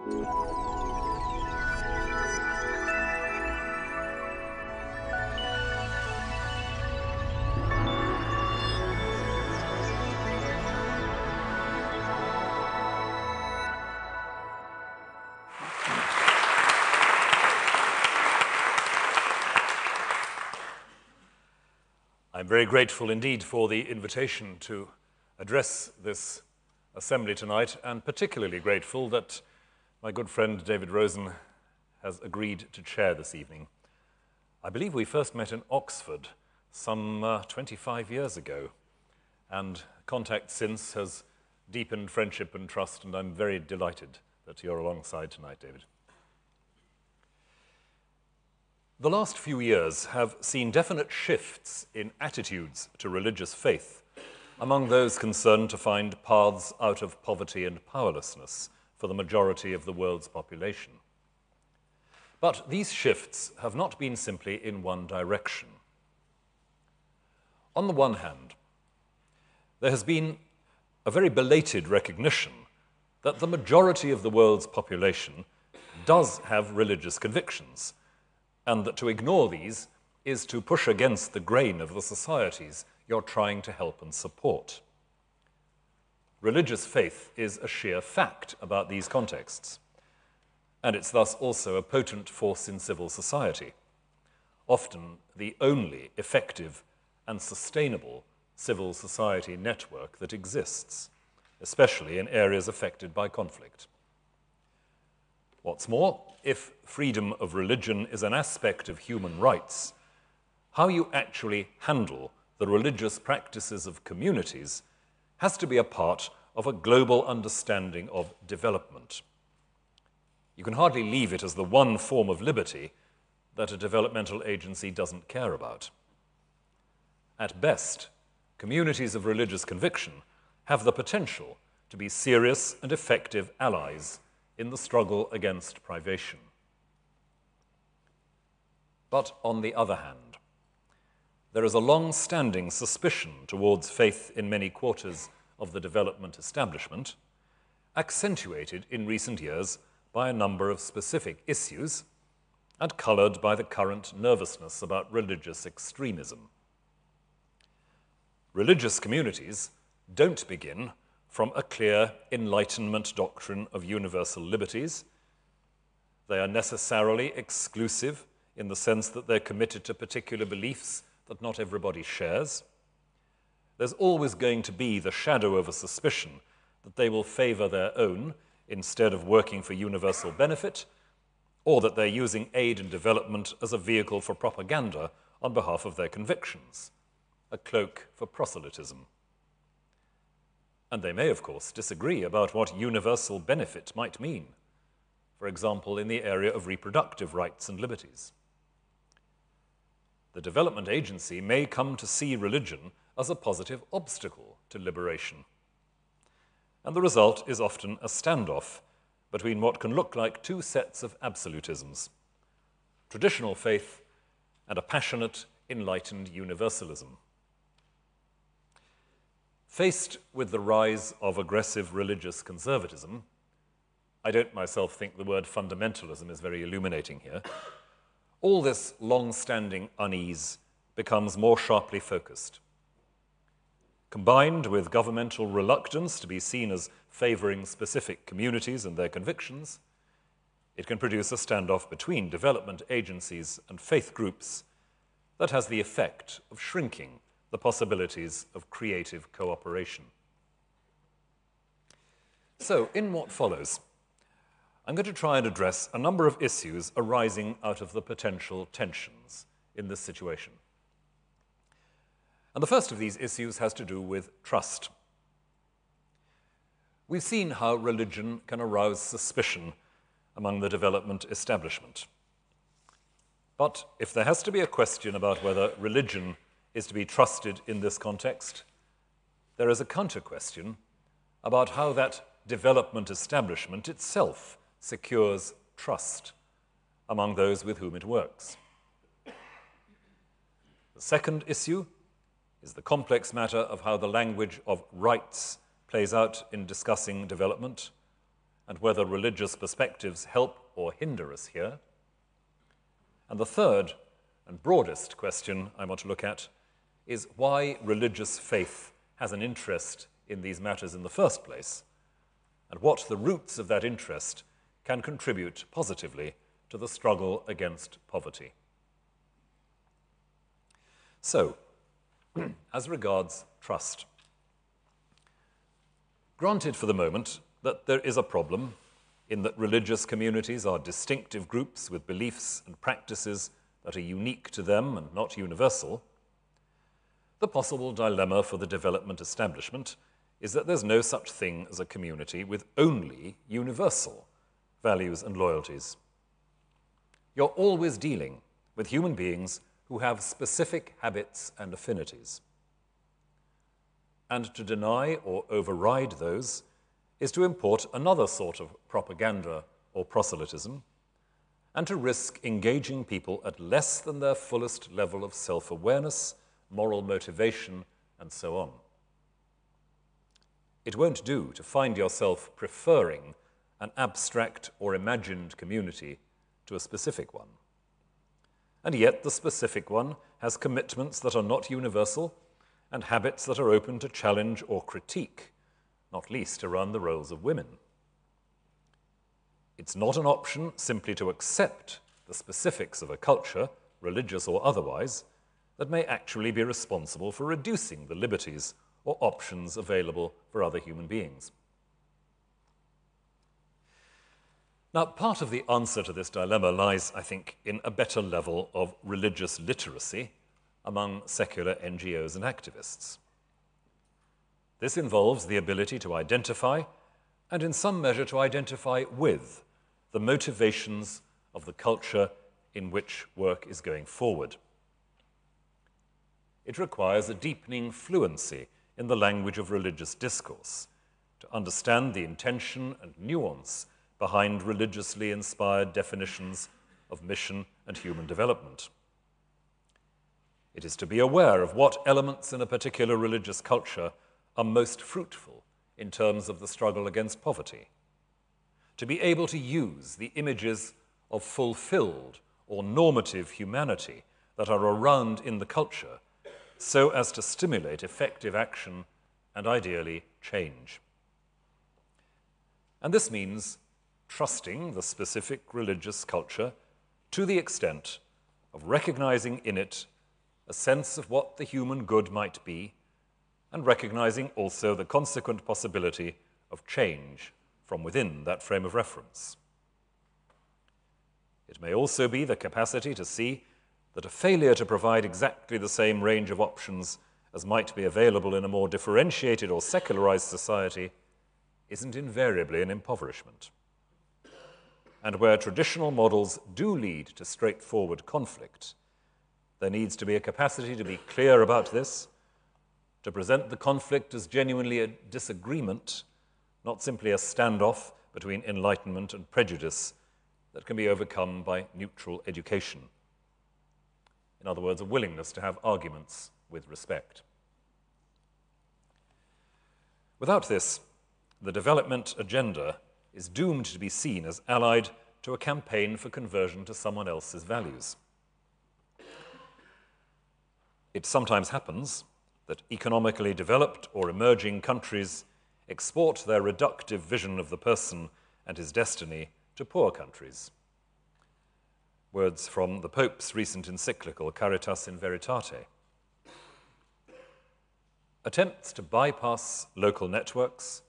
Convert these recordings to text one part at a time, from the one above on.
I'm very grateful indeed for the invitation to address this assembly tonight, and particularly grateful that my good friend David Rosen has agreed to chair this evening. I believe we first met in Oxford some 25 years ago, and contact since has deepened friendship and trust, and I'm very delighted that you're alongside tonight, David. The last few years have seen definite shifts in attitudes to religious faith among those concerned to find paths out of poverty and powerlessness for the majority of the world's population. But these shifts have not been simply in one direction. On the one hand, there has been a very belated recognition that the majority of the world's population does have religious convictions, and that to ignore these is to push against the grain of the societies you're trying to help and support. Religious faith is a sheer fact about these contexts, and it's thus also a potent force in civil society, often the only effective and sustainable civil society network that exists, especially in areas affected by conflict. What's more, if freedom of religion is an aspect of human rights, how you actually handle the religious practices of communities has to be a part of a global understanding of development. You can hardly leave it as the one form of liberty that a developmental agency doesn't care about. At best, communities of religious conviction have the potential to be serious and effective allies in the struggle against privation. But on the other hand, there is a long-standing suspicion towards faith in many quarters of the development establishment, accentuated in recent years by a number of specific issues and colored by the current nervousness about religious extremism. Religious communities don't begin from a clear Enlightenment doctrine of universal liberties. They are necessarily exclusive in the sense that they're committed to particular beliefs that not everybody shares. There's always going to be the shadow of a suspicion that they will favor their own instead of working for universal benefit, or that they're using aid and development as a vehicle for propaganda on behalf of their convictions, a cloak for proselytism. And they may, of course, disagree about what universal benefit might mean, for example, in the area of reproductive rights and liberties. The development agency may come to see religion as a positive obstacle to liberation. And the result is often a standoff between what can look like two sets of absolutisms: traditional faith and a passionate, enlightened universalism. Faced with the rise of aggressive religious conservatism, I don't myself think the word fundamentalism is very illuminating here, all this long-standing unease becomes more sharply focused. Combined with governmental reluctance to be seen as favoring specific communities and their convictions, it can produce a standoff between development agencies and faith groups that has the effect of shrinking the possibilities of creative cooperation. So, in what follows, I'm going to try and address a number of issues arising out of the potential tensions in this situation. And the first of these issues has to do with trust. We've seen how religion can arouse suspicion among the development establishment. But if there has to be a question about whether religion is to be trusted in this context, there is a counter-question about how that development establishment itself secures trust among those with whom it works. The second issue is the complex matter of how the language of rights plays out in discussing development, and whether religious perspectives help or hinder us here. And the third and broadest question I want to look at is why religious faith has an interest in these matters in the first place, and what the roots of that interest can contribute positively to the struggle against poverty. So, as regards trust, granted for the moment that there is a problem in that religious communities are distinctive groups with beliefs and practices that are unique to them and not universal, the possible dilemma for the development establishment is that there's no such thing as a community with only universal values and loyalties. You're always dealing with human beings who have specific habits and affinities. And to deny or override those is to import another sort of propaganda or proselytism, and to risk engaging people at less than their fullest level of self-awareness, moral motivation, and so on. It won't do to find yourself preferring an abstract or imagined community to a specific one. And yet the specific one has commitments that are not universal and habits that are open to challenge or critique, not least around the roles of women. It's not an option simply to accept the specifics of a culture, religious or otherwise, that may actually be responsible for reducing the liberties or options available for other human beings. Now, part of the answer to this dilemma lies, I think, in a better level of religious literacy among secular NGOs and activists. This involves the ability to identify, and in some measure to identify with, the motivations of the culture in which work is going forward. It requires a deepening fluency in the language of religious discourse to understand the intention and nuance behind religiously inspired definitions of mission and human development. It is to be aware of what elements in a particular religious culture are most fruitful in terms of the struggle against poverty, to be able to use the images of fulfilled or normative humanity that are around in the culture so as to stimulate effective action and ideally change. And this means trusting the specific religious culture to the extent of recognizing in it a sense of what the human good might be, and recognizing also the consequent possibility of change from within that frame of reference. It may also be the capacity to see that a failure to provide exactly the same range of options as might be available in a more differentiated or secularized society isn't invariably an impoverishment. And where traditional models do lead to straightforward conflict, there needs to be a capacity to be clear about this, to present the conflict as genuinely a disagreement, not simply a standoff between enlightenment and prejudice that can be overcome by neutral education. In other words, a willingness to have arguments with respect. Without this, the development agenda is doomed to be seen as allied to a campaign for conversion to someone else's values. It sometimes happens that economically developed or emerging countries export their reductive vision of the person and his destiny to poor countries. Words from the Pope's recent encyclical, Caritas in Veritate. Attempts to bypass local networks,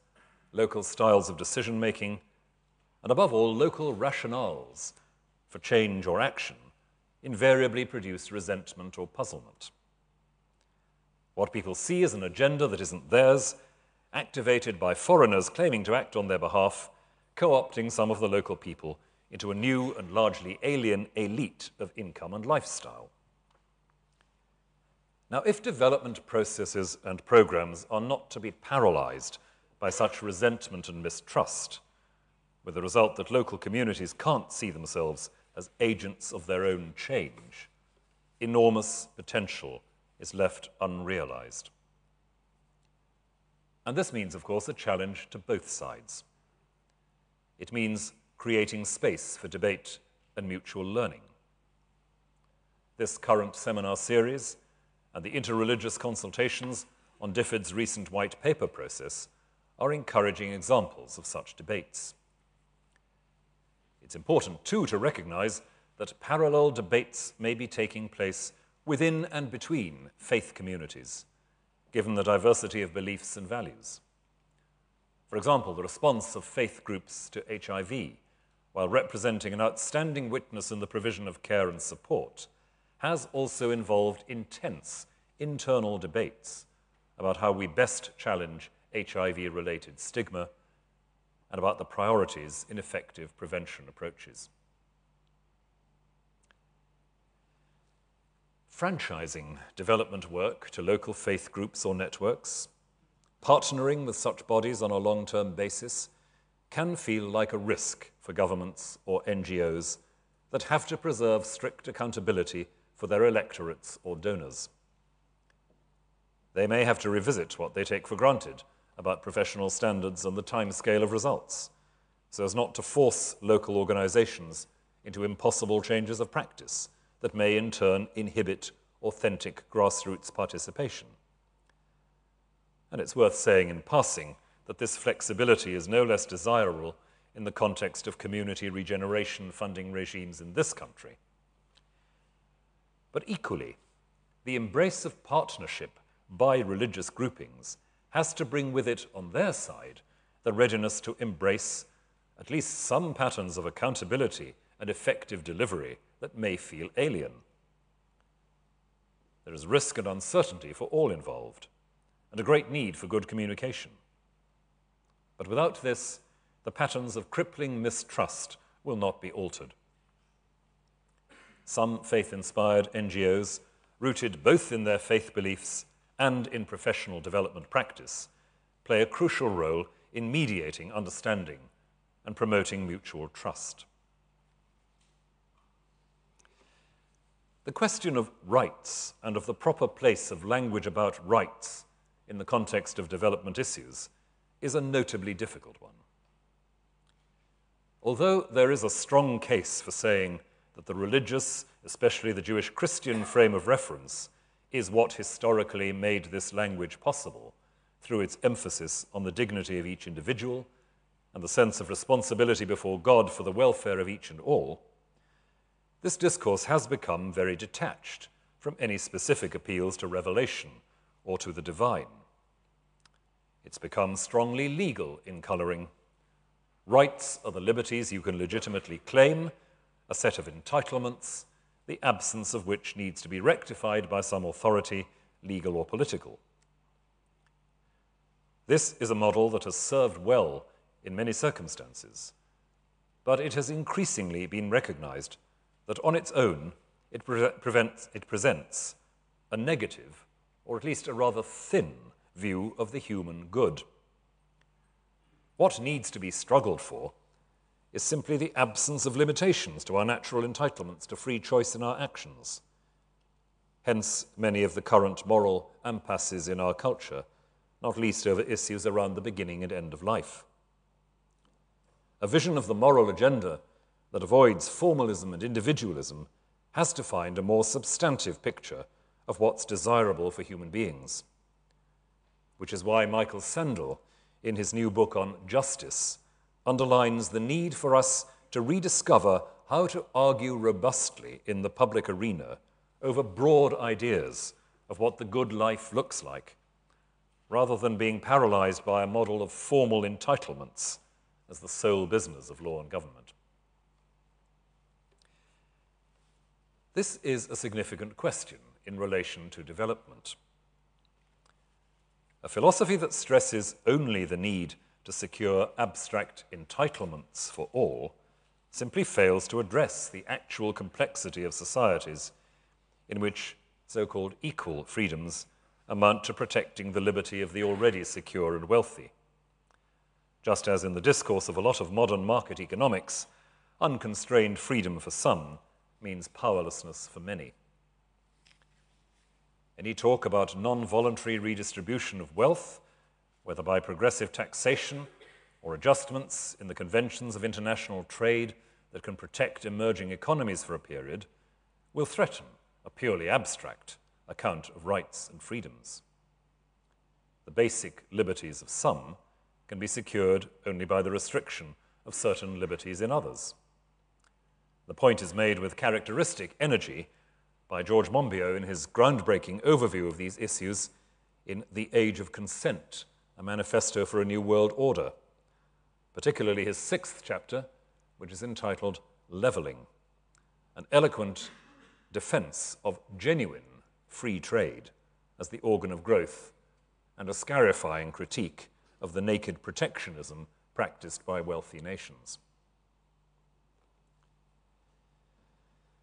local styles of decision-making, and above all, local rationales for change or action invariably produce resentment or puzzlement. What people see as an agenda that isn't theirs, activated by foreigners claiming to act on their behalf, co-opting some of the local people into a new and largely alien elite of income and lifestyle. Now, if development processes and programs are not to be paralyzed by such resentment and mistrust, with the result that local communities can't see themselves as agents of their own change, enormous potential is left unrealized. And this means, of course, a challenge to both sides. It means creating space for debate and mutual learning. This current seminar series and the interreligious consultations on DFID's recent white paper process are encouraging examples of such debates. It's important, too, to recognize that parallel debates may be taking place within and between faith communities, given the diversity of beliefs and values. For example, the response of faith groups to HIV, while representing an outstanding witness in the provision of care and support, has also involved intense internal debates about how we best challenge HIV-related stigma and about the priorities in effective prevention approaches. Franchising development work to local faith groups or networks, partnering with such bodies on a long-term basis, can feel like a risk for governments or NGOs that have to preserve strict accountability for their electorates or donors. They may have to revisit what they take for granted about professional standards and the timescale of results, so as not to force local organizations into impossible changes of practice that may in turn inhibit authentic grassroots participation. And it's worth saying in passing that this flexibility is no less desirable in the context of community regeneration funding regimes in this country. But equally, the embrace of partnership by religious groupings has to bring with it, on their side, the readiness to embrace at least some patterns of accountability and effective delivery that may feel alien. There is risk and uncertainty for all involved, and a great need for good communication. But without this, the patterns of crippling mistrust will not be altered. Some faith-inspired NGOs, rooted both in their faith beliefs and in professional development practice, play a crucial role in mediating understanding and promoting mutual trust. The question of rights and of the proper place of language about rights in the context of development issues is a notably difficult one. Although there is a strong case for saying that the religious, especially the Jewish Christian frame of reference, is what historically made this language possible through its emphasis on the dignity of each individual and the sense of responsibility before God for the welfare of each and all, this discourse has become very detached from any specific appeals to revelation or to the divine. It's become strongly legal in coloring. Rights are the liberties you can legitimately claim, a set of entitlements, the absence of which needs to be rectified by some authority, legal or political. This is a model that has served well in many circumstances, but it has increasingly been recognized that on its own it presents a negative, or at least a rather thin, view of the human good. What needs to be struggled for is simply the absence of limitations to our natural entitlements to free choice in our actions. Hence, many of the current moral impasses in our culture, not least over issues around the beginning and end of life. A vision of the moral agenda that avoids formalism and individualism has to find a more substantive picture of what's desirable for human beings. Which is why Michael Sandel, in his new book on justice, underlines the need for us to rediscover how to argue robustly in the public arena over broad ideas of what the good life looks like, rather than being paralyzed by a model of formal entitlements as the sole business of law and government. This is a significant question in relation to development. A philosophy that stresses only the need to secure abstract entitlements for all simply fails to address the actual complexity of societies in which so-called equal freedoms amount to protecting the liberty of the already secure and wealthy. Just as in the discourse of a lot of modern market economics, unconstrained freedom for some means powerlessness for many. Any talk about non-voluntary redistribution of wealth, whether by progressive taxation or adjustments in the conventions of international trade that can protect emerging economies for a period will threaten a purely abstract account of rights and freedoms. The basic liberties of some can be secured only by the restriction of certain liberties in others. The point is made with characteristic energy by George Monbiot in his groundbreaking overview of these issues in The Age of Consent, a manifesto for a new world order, particularly his 6th chapter, which is entitled Leveling, an eloquent defense of genuine free trade as the organ of growth and a scarifying critique of the naked protectionism practiced by wealthy nations.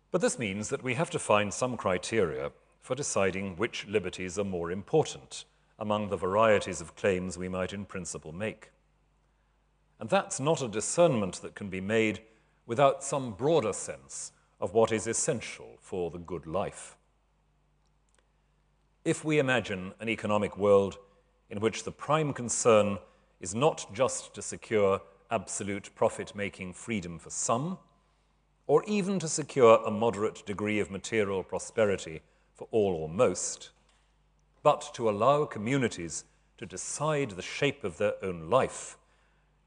But this means that we have to find some criteria for deciding which liberties are more important among the varieties of claims we might in principle make. And that's not a discernment that can be made without some broader sense of what is essential for the good life. If we imagine an economic world in which the prime concern is not just to secure absolute profit-making freedom for some, or even to secure a moderate degree of material prosperity for all or most, but to allow communities to decide the shape of their own life,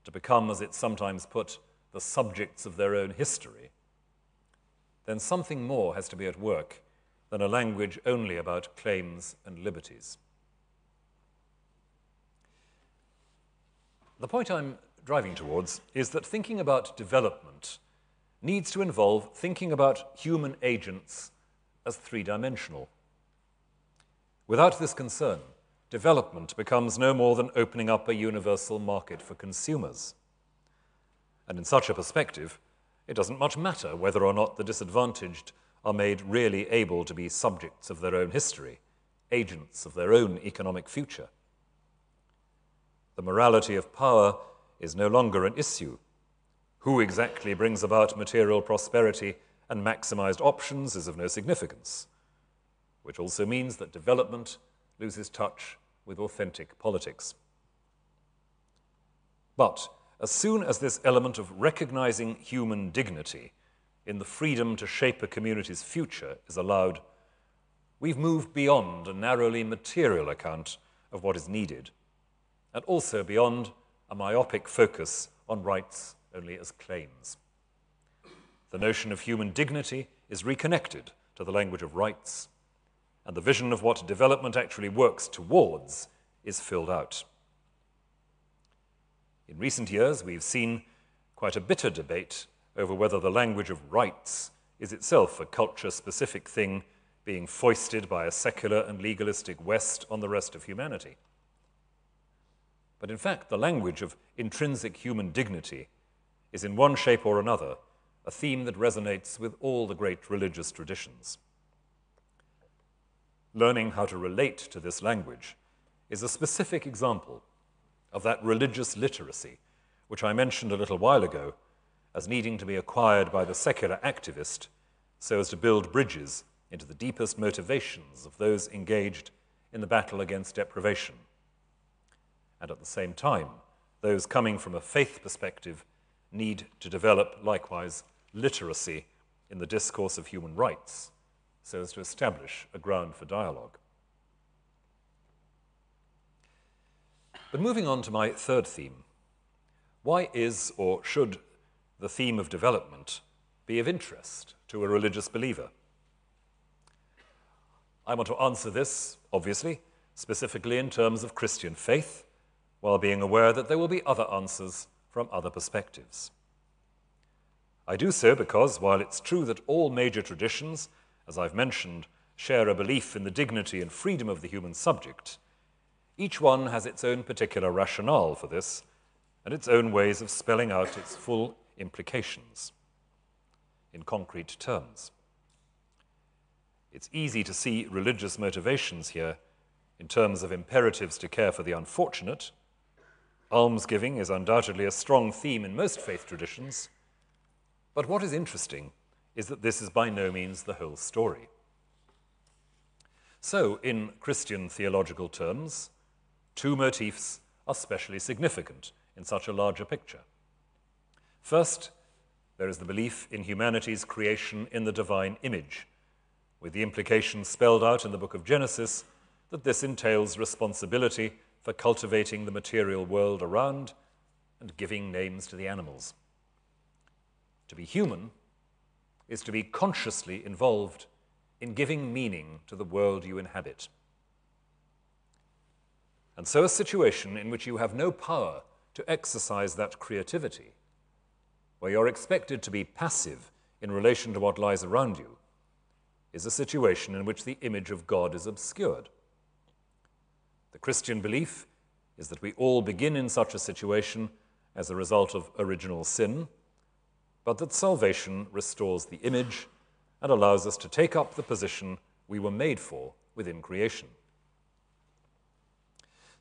to become, as it's sometimes put, the subjects of their own history, then something more has to be at work than a language only about claims and liberties. The point I'm driving towards is that thinking about development needs to involve thinking about human agents as three-dimensional. Without this concern, development becomes no more than opening up a universal market for consumers. And in such a perspective, it doesn't much matter whether or not the disadvantaged are made really able to be subjects of their own history, agents of their own economic future. The morality of power is no longer an issue. Who exactly brings about material prosperity and maximized options is of no significance, which also means that development loses touch with authentic politics. But as soon as this element of recognizing human dignity in the freedom to shape a community's future is allowed, we've moved beyond a narrowly material account of what is needed, and also beyond a myopic focus on rights only as claims. The notion of human dignity is reconnected to the language of rights, and the vision of what development actually works towards is filled out. In recent years, we've seen quite a bitter debate over whether the language of rights is itself a culture-specific thing being foisted by a secular and legalistic West on the rest of humanity. But in fact, the language of intrinsic human dignity is in one shape or another a theme that resonates with all the great religious traditions. Learning how to relate to this language is a specific example of that religious literacy which I mentioned a little while ago as needing to be acquired by the secular activist so as to build bridges into the deepest motivations of those engaged in the battle against deprivation. And at the same time, those coming from a faith perspective need to develop, likewise, literacy in the discourse of human rights so as to establish a ground for dialogue. But moving on to my third theme, why is or should the theme of development be of interest to a religious believer? I want to answer this, obviously, specifically in terms of Christian faith, while being aware that there will be other answers from other perspectives. I do so because, while it's true that all major traditions, as I've mentioned, share a belief in the dignity and freedom of the human subject, each one has its own particular rationale for this and its own ways of spelling out its full implications in concrete terms. It's easy to see religious motivations here in terms of imperatives to care for the unfortunate. Almsgiving is undoubtedly a strong theme in most faith traditions, but what is interesting is that this is by no means the whole story. So, in Christian theological terms, two motifs are specially significant in such a larger picture. First, there is the belief in humanity's creation in the divine image, with the implication spelled out in the book of Genesis that this entails responsibility for cultivating the material world around and giving names to the animals. To be human is to be consciously involved in giving meaning to the world you inhabit. And so a situation in which you have no power to exercise that creativity, where you're expected to be passive in relation to what lies around you, is a situation in which the image of God is obscured. The Christian belief is that we all begin in such a situation as a result of original sin, but that salvation restores the image and allows us to take up the position we were made for within creation.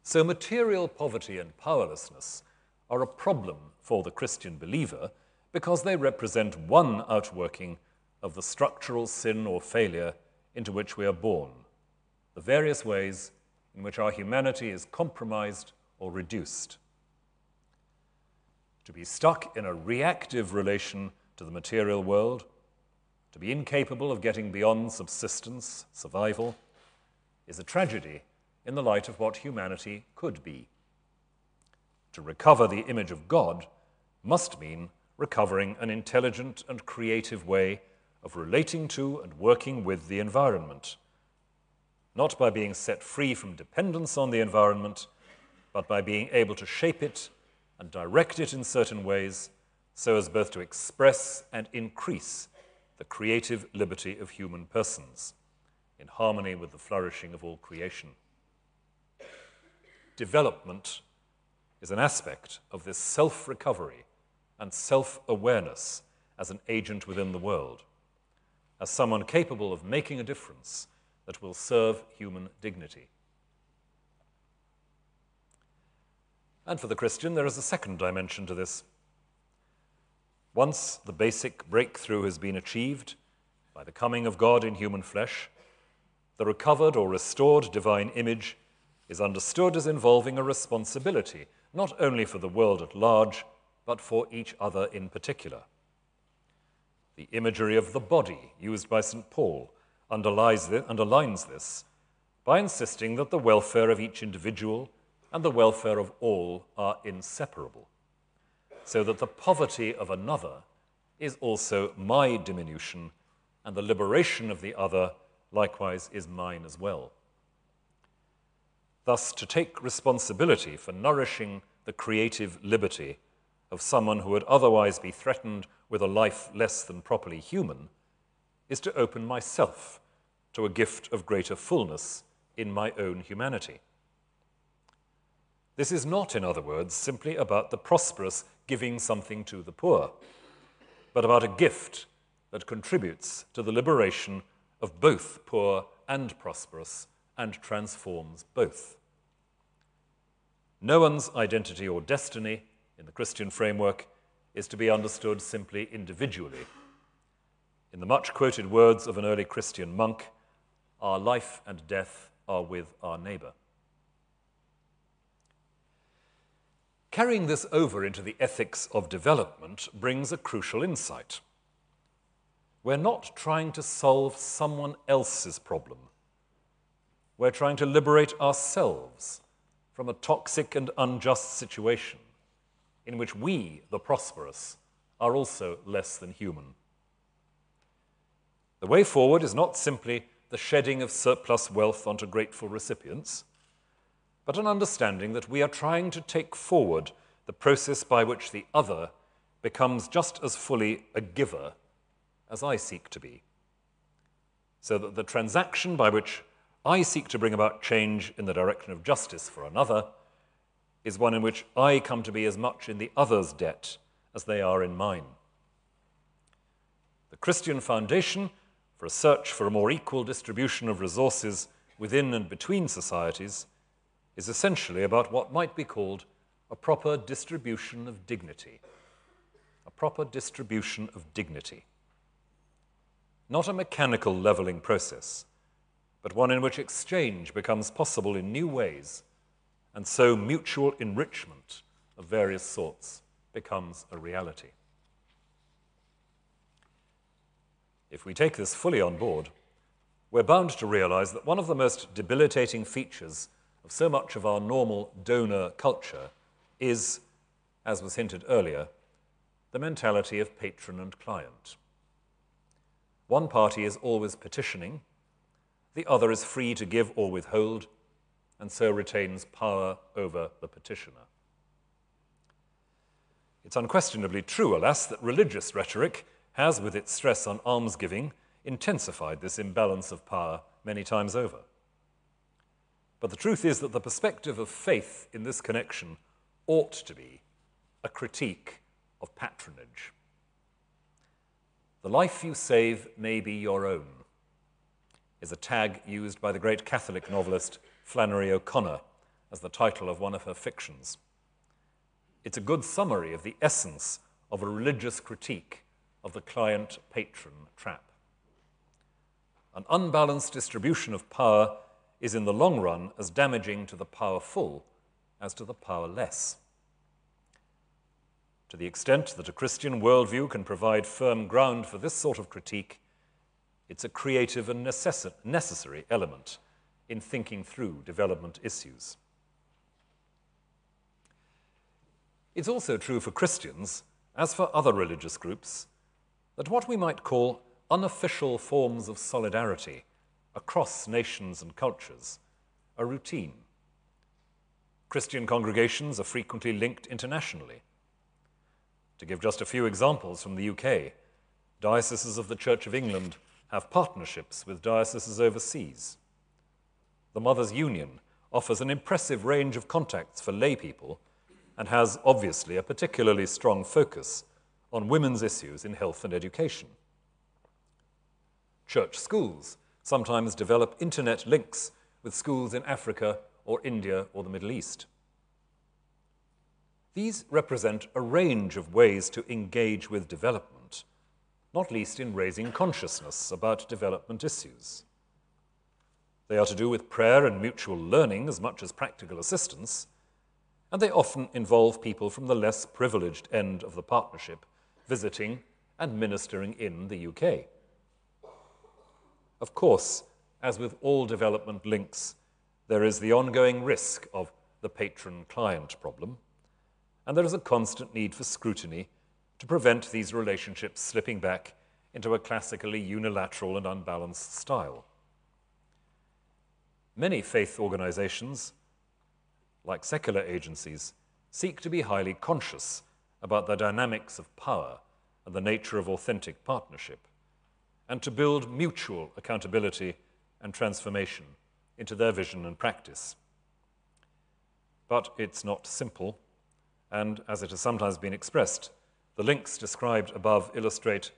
So material poverty and powerlessness are a problem for the Christian believer because they represent one outworking of the structural sin or failure into which we are born, the various ways in which our humanity is compromised or reduced. To be stuck in a reactive relation to the material world, to be incapable of getting beyond subsistence, survival, is a tragedy in the light of what humanity could be. To recover the image of God must mean recovering an intelligent and creative way of relating to and working with the environment, not by being set free from dependence on the environment, but by being able to shape it and direct it in certain ways so as both to express and increase the creative liberty of human persons, in harmony with the flourishing of all creation. Development is an aspect of this self-recovery and self-awareness as an agent within the world, as someone capable of making a difference that will serve human dignity. And for the Christian, there is a second dimension to this. Once the basic breakthrough has been achieved by the coming of God in human flesh, the recovered or restored divine image is understood as involving a responsibility, not only for the world at large, but for each other in particular. The imagery of the body used by St. Paul underlines this by insisting that the welfare of each individual and the welfare of all are inseparable, so that the poverty of another is also my diminution, and the liberation of the other likewise is mine as well. Thus, to take responsibility for nourishing the creative liberty of someone who would otherwise be threatened with a life less than properly human is to open myself to a gift of greater fullness in my own humanity. This is not, in other words, simply about the prosperous giving something to the poor, but about a gift that contributes to the liberation of both poor and prosperous and transforms both. No one's identity or destiny in the Christian framework is to be understood simply individually. In the much-quoted words of an early Christian monk, our life and death are with our neighbor. Carrying this over into the ethics of development brings a crucial insight. We're not trying to solve someone else's problem. We're trying to liberate ourselves from a toxic and unjust situation in which we, the prosperous, are also less than human. The way forward is not simply the shedding of surplus wealth onto grateful recipients, but an understanding that we are trying to take forward the process by which the other becomes just as fully a giver as I seek to be, so that the transaction by which I seek to bring about change in the direction of justice for another is one in which I come to be as much in the other's debt as they are in mine. The Christian foundation for a search for a more equal distribution of resources within and between societies is essentially about what might be called a proper distribution of dignity. A proper distribution of dignity. Not a mechanical leveling process, but one in which exchange becomes possible in new ways, and so mutual enrichment of various sorts becomes a reality. If we take this fully on board, we're bound to realize that one of the most debilitating features of so much of our normal donor culture is, as was hinted earlier, the mentality of patron and client. One party is always petitioning, the other is free to give or withhold, and so retains power over the petitioner. It's unquestionably true, alas, that religious rhetoric has, with its stress on almsgiving, intensified this imbalance of power many times over. But the truth is that the perspective of faith in this connection ought to be a critique of patronage. The life you save may be your own, is a tag used by the great Catholic novelist Flannery O'Connor as the title of one of her fictions. It's a good summary of the essence of a religious critique of the client-patron trap. An unbalanced distribution of power is in the long run as damaging to the powerful as to the powerless. To the extent that a Christian worldview can provide firm ground for this sort of critique, it's a creative and necessary element in thinking through development issues. It's also true for Christians, as for other religious groups, that what we might call unofficial forms of solidarity across nations and cultures are routine. Christian congregations are frequently linked internationally. To give just a few examples from the UK, dioceses of the Church of England have partnerships with dioceses overseas. The Mothers' Union offers an impressive range of contacts for lay people and has obviously a particularly strong focus on women's issues in health and education. Church schools sometimes develop internet links with schools in Africa or India or the Middle East. These represent a range of ways to engage with development, not least in raising consciousness about development issues. They are to do with prayer and mutual learning as much as practical assistance, and they often involve people from the less privileged end of the partnership visiting and ministering in the UK. Of course, as with all development links, there is the ongoing risk of the patron-client problem, and there is a constant need for scrutiny to prevent these relationships slipping back into a classically unilateral and unbalanced style. Many faith organizations, like secular agencies, seek to be highly conscious about the dynamics of power and the nature of authentic partnership, and to build mutual accountability and transformation into their vision and practice. But it's not simple, and as it has sometimes been expressed, the links described above illustrate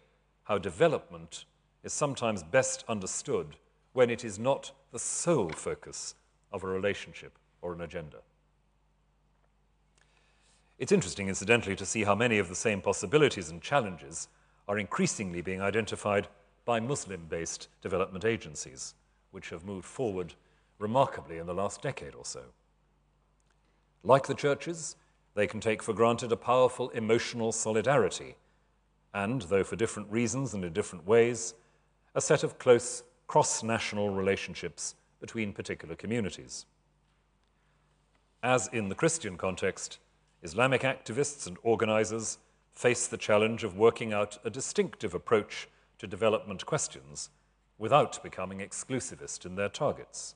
how development is sometimes best understood when it is not the sole focus of a relationship or an agenda. It's interesting, incidentally, to see how many of the same possibilities and challenges are increasingly being identified by Muslim-based development agencies, which have moved forward remarkably in the last decade or so. Like the churches, they can take for granted a powerful emotional solidarity and, though for different reasons and in different ways, a set of close cross-national relationships between particular communities. As in the Christian context, Islamic activists and organizers face the challenge of working out a distinctive approach to development questions without becoming exclusivist in their targets,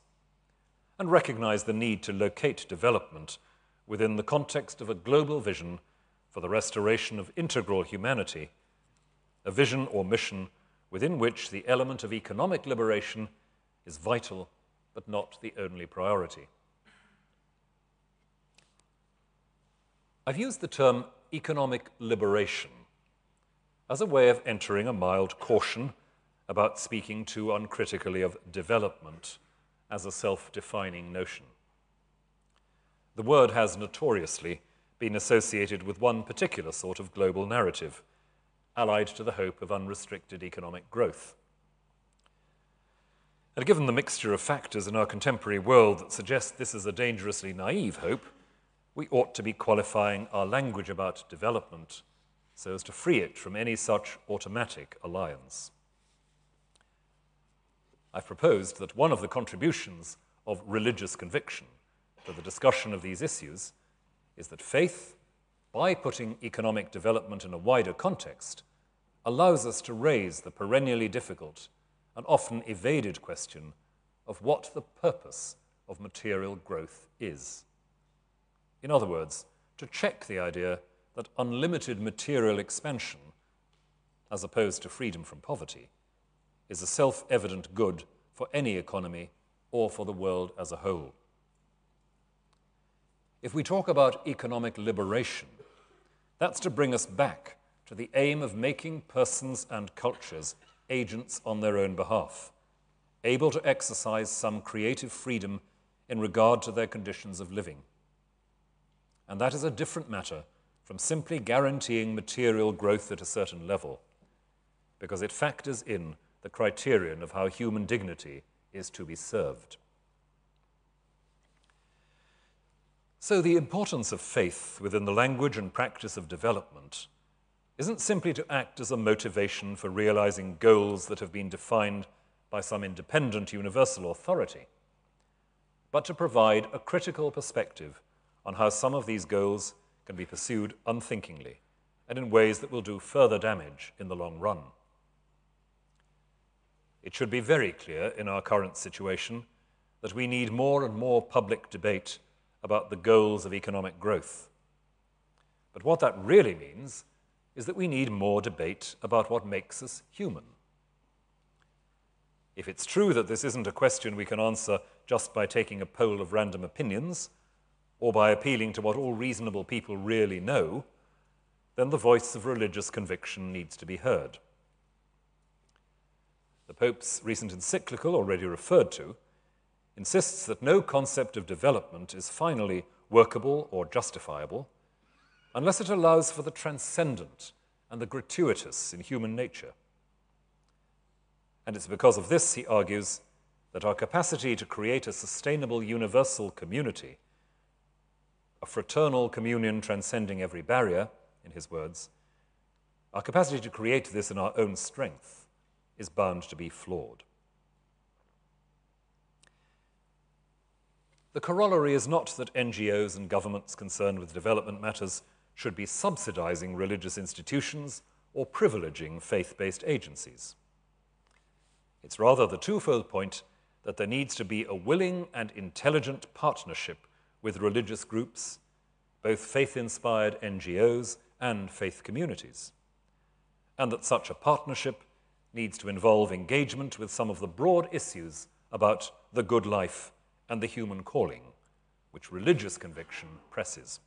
and recognize the need to locate development within the context of a global vision for the restoration of integral humanity, a vision or mission within which the element of economic liberation is vital but not the only priority. I've used the term economic liberation as a way of entering a mild caution about speaking too uncritically of development as a self-defining notion. The word has notoriously been associated with one particular sort of global narrative, allied to the hope of unrestricted economic growth. And given the mixture of factors in our contemporary world that suggest this is a dangerously naive hope, we ought to be qualifying our language about development so as to free it from any such automatic alliance. I've proposed that one of the contributions of religious conviction to the discussion of these issues is that faith, by putting economic development in a wider context, allows us to raise the perennially difficult and often evaded question of what the purpose of material growth is. In other words, to check the idea that unlimited material expansion, as opposed to freedom from poverty, is a self-evident good for any economy or for the world as a whole. If we talk about economic liberation, that's to bring us back to the aim of making persons and cultures agents on their own behalf, able to exercise some creative freedom in regard to their conditions of living. And that is a different matter from simply guaranteeing material growth at a certain level, because it factors in the criterion of how human dignity is to be served. So the importance of faith within the language and practice of development isn't simply to act as a motivation for realizing goals that have been defined by some independent universal authority, but to provide a critical perspective on how some of these goals can be pursued unthinkingly and in ways that will do further damage in the long run. It should be very clear in our current situation that we need more and more public debate about the goals of economic growth. But what that really means is that we need more debate about what makes us human. If it's true that this isn't a question we can answer just by taking a poll of random opinions, or by appealing to what all reasonable people really know, then the voice of religious conviction needs to be heard. The Pope's recent encyclical, already referred to, insists that no concept of development is finally workable or justifiable unless it allows for the transcendent and the gratuitous in human nature. And it's because of this, he argues, that our capacity to create a sustainable universal community, a fraternal communion transcending every barrier, in his words, our capacity to create this in our own strength is bound to be flawed. The corollary is not that NGOs and governments concerned with development matters should be subsidizing religious institutions or privileging faith-based agencies. It's rather the twofold point that there needs to be a willing and intelligent partnership with religious groups, both faith-inspired NGOs and faith communities, and that such a partnership needs to involve engagement with some of the broad issues about the good life and the human calling, which religious conviction presses.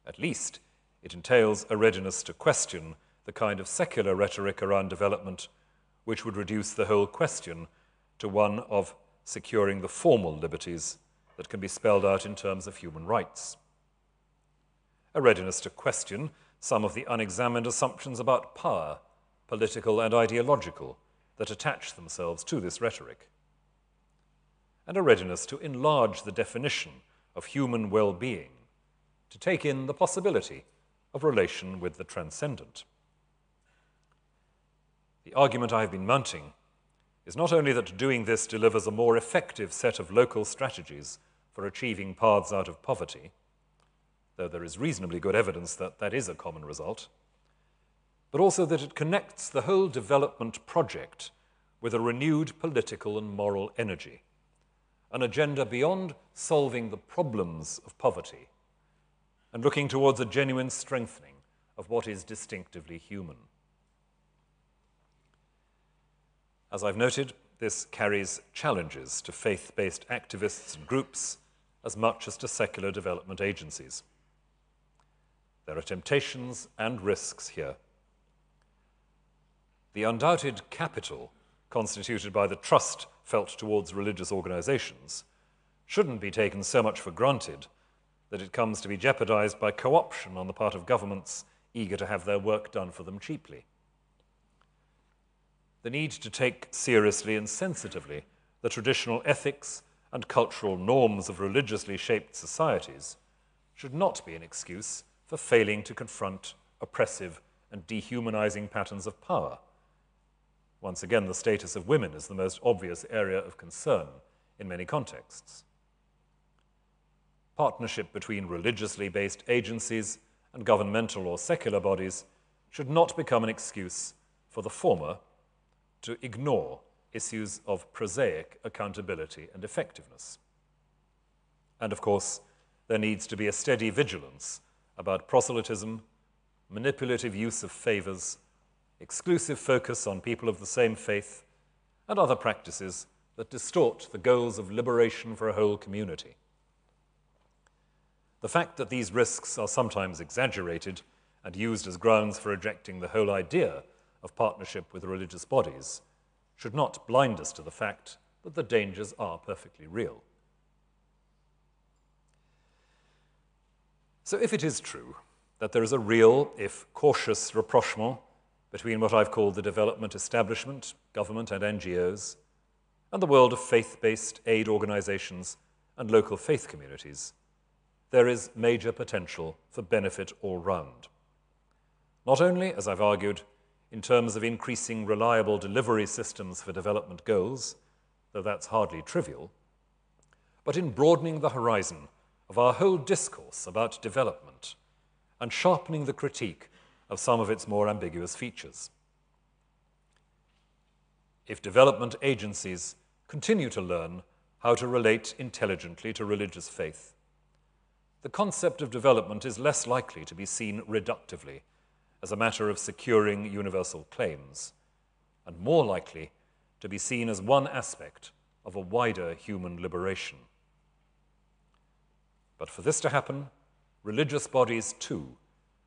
At least, it entails a readiness to question the kind of secular rhetoric around development which would reduce the whole question to one of securing the formal liberties that can be spelled out in terms of human rights. A readiness to question some of the unexamined assumptions about power, political and ideological, that attach themselves to this rhetoric. And a readiness to enlarge the definition of human well-being, to take in the possibility of relation with the transcendent. The argument I have been mounting is not only that doing this delivers a more effective set of local strategies for achieving paths out of poverty, though there is reasonably good evidence that that is a common result, but also that it connects the whole development project with a renewed political and moral energy, an agenda beyond solving the problems of poverty and looking towards a genuine strengthening of what is distinctively human. As I've noted, this carries challenges to faith-based activists and groups as much as to secular development agencies. There are temptations and risks here. The undoubted capital constituted by the trust felt towards religious organizations shouldn't be taken so much for granted that it comes to be jeopardized by co-option on the part of governments eager to have their work done for them cheaply. The need to take seriously and sensitively the traditional ethics and cultural norms of religiously shaped societies should not be an excuse for failing to confront oppressive and dehumanizing patterns of power. Once again, the status of women is the most obvious area of concern in many contexts. Partnership between religiously based agencies and governmental or secular bodies should not become an excuse for the former to ignore issues of prosaic accountability and effectiveness. And of course, there needs to be a steady vigilance about proselytism, manipulative use of favors, exclusive focus on people of the same faith, and other practices that distort the goals of liberation for a whole community. The fact that these risks are sometimes exaggerated and used as grounds for rejecting the whole idea of partnership with religious bodies should not blind us to the fact that the dangers are perfectly real. So if it is true that there is a real, if cautious, rapprochement between what I've called the development establishment, government and NGOs, and the world of faith-based aid organizations and local faith communities, there is major potential for benefit all round. Not only, as I've argued, in terms of increasing reliable delivery systems for development goals, though that's hardly trivial, but in broadening the horizon of our whole discourse about development and sharpening the critique of some of its more ambiguous features. If development agencies continue to learn how to relate intelligently to religious faith, the concept of development is less likely to be seen reductively as a matter of securing universal claims, and more likely to be seen as one aspect of a wider human liberation. But for this to happen, religious bodies too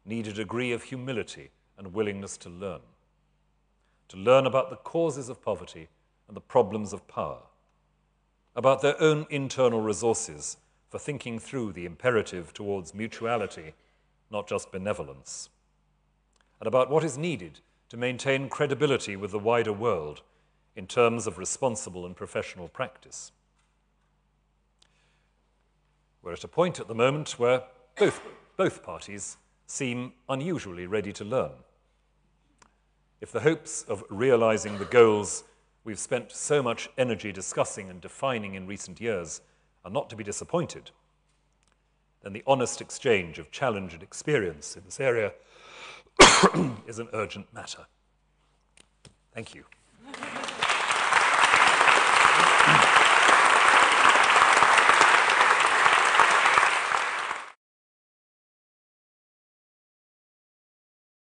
need a degree of humility and willingness to learn about the causes of poverty and the problems of power, about their own internal resources for thinking through the imperative towards mutuality, not just benevolence, and about what is needed to maintain credibility with the wider world in terms of responsible and professional practice. We're at a point at the moment where both parties seem unusually ready to learn. If the hopes of realizing the goals we've spent so much energy discussing and defining in recent years are not to be disappointed, then the honest exchange of challenge and experience in this area is an urgent matter. Thank you.